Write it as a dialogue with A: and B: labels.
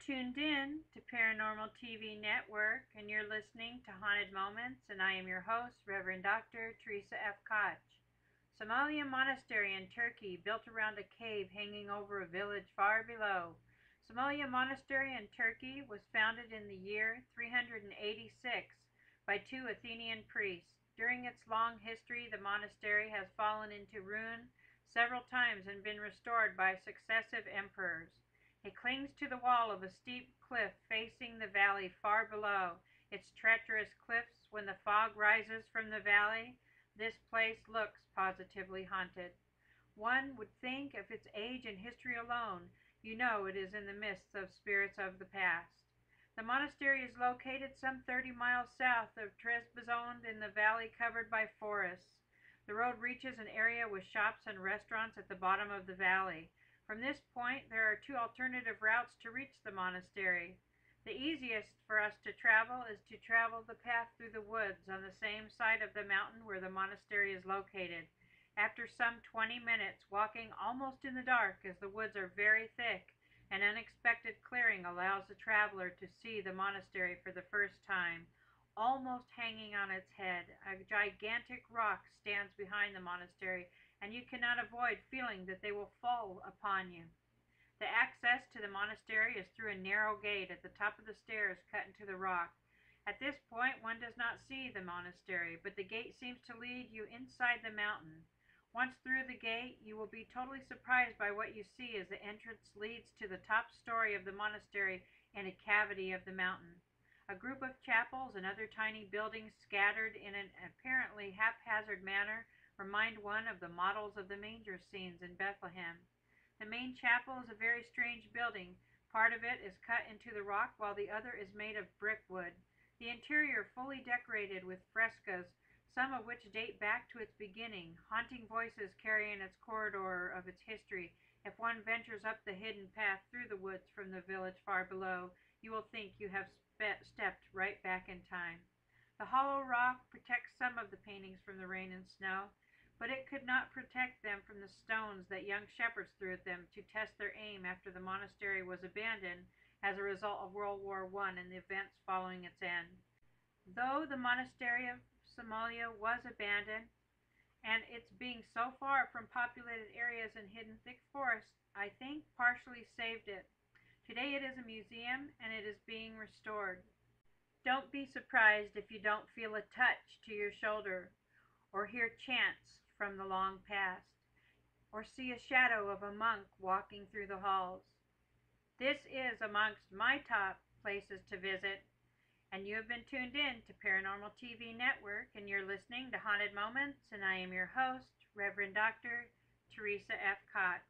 A: tuned in to Paranormal TV Network, and you're listening to Haunted Moments, and I am your host, Reverend Dr. Theresa F. Koch. Sumela Monastery in Turkey, built around a cave hanging over a village far below. Sumela Monastery in Turkey was founded in the year 386 by two Athenian priests. During its long history, the monastery has fallen into ruin several times and been restored by successive emperors. It clings to the wall of a steep cliff facing the valley far below. Its treacherous cliffs, when the fog rises from the valley, this place looks positively haunted. One would think of its age and history alone, you know it is in the midst of spirits of the past. The monastery is located some 30 miles south of Trebizond in the valley covered by forests. The road reaches an area with shops and restaurants at the bottom of the valley. From this point, there are two alternative routes to reach the monastery. The easiest for us to travel is to travel the path through the woods on the same side of the mountain where the monastery is located. After some 20 minutes, walking almost in the dark as the woods are very thick, an unexpected clearing allows the traveler to see the monastery for the first time. Almost hanging on its head, a gigantic rock stands behind the monastery, and you cannot avoid feeling that they will fall upon you. The access to the monastery is through a narrow gate at the top of the stairs cut into the rock. At this point, one does not see the monastery, but the gate seems to lead you inside the mountain. Once through the gate, you will be totally surprised by what you see as the entrance leads to the top story of the monastery in a cavity of the mountain. A group of chapels and other tiny buildings scattered in an apparently haphazard manner remind one of the models of the manger scenes in Bethlehem. The main chapel is a very strange building. Part of it is cut into the rock while the other is made of brickwood. The interior fully decorated with frescoes, some of which date back to its beginning. Haunting voices carry in its corridor of its history. If one ventures up the hidden path through the woods from the village far below, you will think you have stepped right back in time. The hollow rock protects some of the paintings from the rain and snow, but it could not protect them from the stones that young shepherds threw at them to test their aim after the monastery was abandoned as a result of World War I and the events following its end. Though the monastery of Sumela was abandoned, and its being so far from populated areas and hidden thick forests, I think partially saved it. Today it is a museum and it is being restored. Don't be surprised if you don't feel a touch to your shoulder, or hear chants from the long past, or see a shadow of a monk walking through the halls. This is amongst my top places to visit, and you have been tuned in to Paranormal TV Network, and you're listening to Haunted Moments, and I am your host, Reverend Dr. Theresa F. Koch.